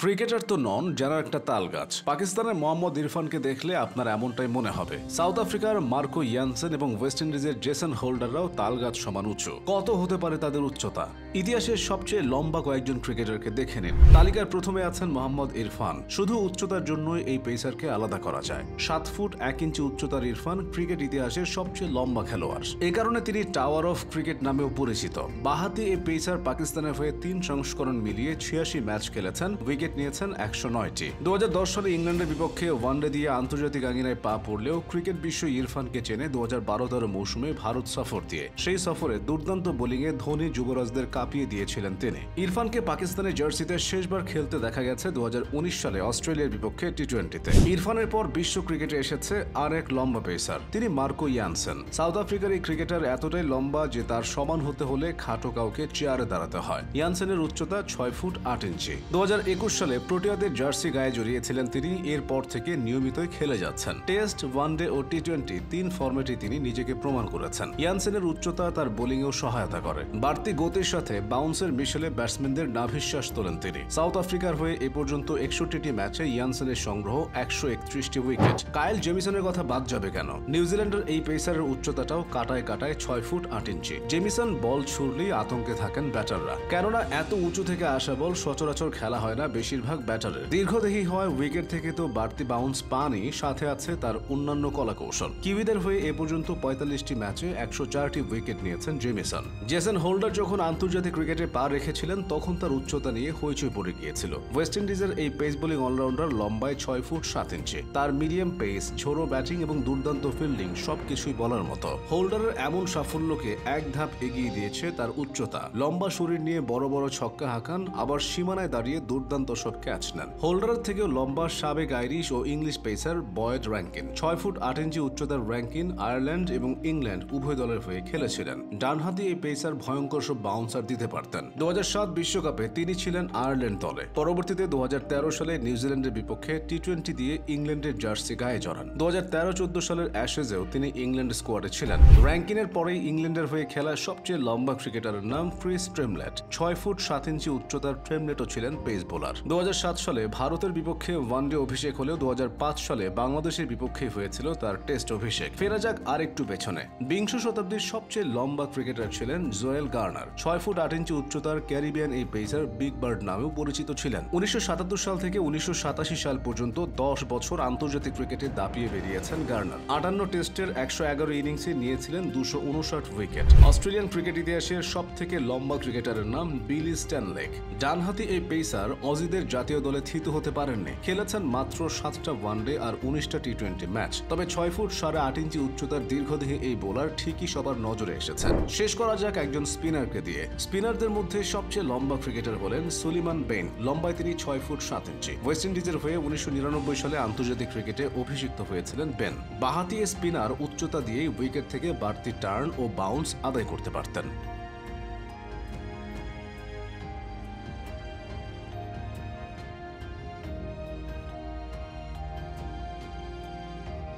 Cricketer তো নন, যেন একটা তাল গাছ। পাকিস্তানের মোহাম্মদ ইরফানকে দেখলে আপনার এমনটাই মনে হবে। সাউথ আফ্রিকার মার্কো ইয়ানসেন এবং ওয়েস্ট ইন্ডিজের জেসন হোল্ডাররাও তাল গাছ সমান উঁচু। কত হতে পারে তাদের উচ্চতা? ইতিহাসের সবচেয়ে লম্বা কয়েকজন ক্রিকেটারকে দেখে নিন। তালিকার প্রথমে আছেন মোহাম্মদ ইরফান। শুধু উচ্চতার জন্যই এই পেসারকে আলাদা করা যায়। ৭ ফুট ১ ইঞ্চি উচ্চতার ইরফান ক্রিকেট ইতিহাসের সবচেয়ে লম্বা খেলোয়াড়। এ কারণে তিনি টাওয়ার অফ ক্রিকেট নামেও পরিচিত। বাঁহাতি এই পেসার পাকিস্তানের হয়ে ৩ সংস্করণ মিলিয়ে ৮৬ ম্যাচ খেলেছেন, উইকেট নিয়েছেন ১০৯টি। ২০১০ সালে ইংল্যান্ডের বিপক্ষে ওয়ানডে দিয়ে আন্তর্জাতিক আঙিনায় পা পড়লেও ক্রিকেট বিশ্ব ইরফানকে চেনে ২০১২-১৩ মৌসুমে ভারত সফর দিয়ে। সেই সফরে দুর্দান্ত বোলিংয়ে ধোনি যুবরাজদের কাঁপিয়ে দিয়েছিলেন তিনি। ইরফানকে পাকিস্তানের জার্সিতে শেষবার খেলতে দেখা গেছে ২০১৯ সালে অস্ট্রেলিয়ার বিপক্ষে টি-20-তে। ইরফানের পর বিশ্ব ক্রিকেটে এসেছে আর এক লম্বা পেসার, তিনি মার্কো ইয়ানসেন। সাউথ আফ্রিকার এই ক্রিকেটার এতটাই লম্বা যে তার সমান হতে হলে খাটো কাউকে চেয়ারে দাঁড়াতে হয়। ইয়ানসেনের উচ্চতা ৬ ফুট ৮ ইঞ্চি। ২০২১ সালে প্রোটিয়াদের জার্সি গায়ে জড়িয়েছিলেন তিনি। এরপর থেকে নিয়মিতই খেলে যাচ্ছেন। টেস্ট, ওয়ানডে ও টি-20 ৩ ফরম্যাটে তিনি নিজেকে প্রমাণ করেছেন। ইয়ানসেনের উচ্চতা তার বোলিংয়েও সহায়তা করে। বাড়তি গতির সাথে বাউন্সের মিশেলে ব্যাটসম্যানদের নাভিশ্বাস তোলেন তিনি। সাউথ আফ্রিকার হয়ে এ পর্যন্ত ৬১টি ম্যাচে ইয়ানসেনের সংগ্রহ ১৩১টি উইকেট। কাইল জেমিসনের কথা বাদ যাবে কেন? নিউজিল্যান্ডের এই পেসারের উচ্চতাটাও কাটায় কাটায় ৬ ফুট ৮ ইঞ্চি। জেমিসন বল ছুড়লেই আতঙ্কে থাকেন ব্যাটাররা, কেননা এত উঁচু থেকে আসা বল সচরাচর খেলা হয় না বেশিরভাগ ব্যাটারের। দীর্ঘদেহী হয়, উইকেট থেকে তো বাড়তি বাউন্স পানই, সাথে আছে তার অন্যান্য কলাকৌশল। কিউইদের হয়ে এ পর্যন্ত ৪৫টি ম্যাচে ১০৪টি উইকেট নিয়েছেন জেমিসন। জেসন হোল্ডার যখন আন্তর্জাতিক ক্রিকেটে পা রেখেছিলেন তখন তার উচ্চতা নিয়ে হইচই পড়ে গিয়েছিল। ওয়েস্ট ইন্ডিজের এই পেস বোলিং অলরাউন্ডার লম্বায় ৬ ফুট ৭ ইঞ্চি। তার মিডিয়াম পেস, ঝোড়ো ব্যাটিং এবং দুর্দান্ত ফিল্ডিং সবকিছুই বলার মতো। হোল্ডারের এমন সাফল্যকে এক ধাপ এগিয়ে দিয়েছে তার উচ্চতা। লম্বা শরীর নিয়ে বড় বড় ছক্কা হাঁকান, আবার সীমানায় দাঁড়িয়ে দুর্দান্ত সব ক্যাচ নেন। হোল্ডারের থেকেও লম্বা সাবেক আইরিশ ও ইংলিশ পেসার বয়েড র্যাঙ্কিন। ৬ ফুট ৮ ইঞ্চি উচ্চতার র্যাঙ্কিন আয়ারল্যান্ড এবং ইংল্যান্ড উভয় দলের হয়ে খেলেছিলেন। ডানহাতি এই পেসার ভয়ঙ্কর সব বাউন্সার দিতে পারতেন। ২০০৭ বিশ্বকাপে তিনি ছিলেন আয়ারল্যান্ড দলে। পরবর্তীতে ২০১৩ সালে নিউজিল্যান্ডের বিপক্ষে টি-20 দিয়ে ইংল্যান্ডের জার্সি গায়ে জড়ান। ২০১৩-১৪ সালের অ্যাশেজেও তিনি ইংল্যান্ড স্কোয়াডে ছিলেন। র্যাঙ্কিনের পরেই ইংল্যান্ডের হয়ে খেলা সবচেয়ে লম্বা ক্রিকেটারের নাম ক্রিস ট্রেমলেট। ৬ ফুট ৭ ইঞ্চি উচ্চতার ট্রেমলেটও ছিলেন পেস বোলার। ২০০৭ সালে ভারতের বিপক্ষে ওয়ানডে অভিষেক হলেও ২০০৫ সালে বাংলাদেশের বিপক্ষে হয়েছিল তার টেস্ট অভিষেক। ফেরা যাক আরেকটু পেছনে। বিংশ শতাব্দীর সবচেয়ে লম্বা ক্রিকেটার ছিলেন জোয়েল গার্নার। ৬ ফুট ৮ ইঞ্চি উচ্চতার ক্যারিবিয়ান এই পেসার বিগ বার্ড নামেও পরিচিত ছিলেন। ১৯৭৭ সাল থেকে ১৯৮৭ সাল পর্যন্ত ১০ বছর আন্তর্জাতিক ক্রিকেটে দাপিয়ে বেরিয়েছেন গার্নার। ৫৮ টেস্টের ১১১ ইনিংসে নিয়েছিলেন ২৫৯ উইকেট। অস্ট্রেলিয়ান ক্রিকেট ইতিহাসের সব থেকে লম্বা ক্রিকেটারের নাম বিলি স্ট্যানলেক। ডানহাতি এই পেসার অজিদের জাতীয় দলে থিত হতে পারেননি। খেলেছেন মাত্র ৭টা ওয়ানডে আর ১৯টা টি-20 ম্যাচ। তবে ৬ ফুট ৮.৫ ইঞ্চি উচ্চতার দীর্ঘদেহী এই বোলার ঠিকই সবার নজরে এসেছেন। শেষ করা যাক একজন স্পিনারকে দিয়ে। স্পিনারদের মধ্যে সবচেয়ে লম্বা ক্রিকেটার হলেন সুলিমান বেন। লম্বায় তিনি ৬ ফুট ৭ ইঞ্চি। ওয়েস্ট ইন্ডিজের হয়ে ১৯৯৯ সালে আন্তর্জাতিক ক্রিকেটে অভিষিক্ত হয়েছিলেন বেন। বাঁহাতি স্পিনার উচ্চতা দিয়েই উইকেট থেকে বাড়তি টার্ন ও বাউন্স আদায় করতে পারতেন।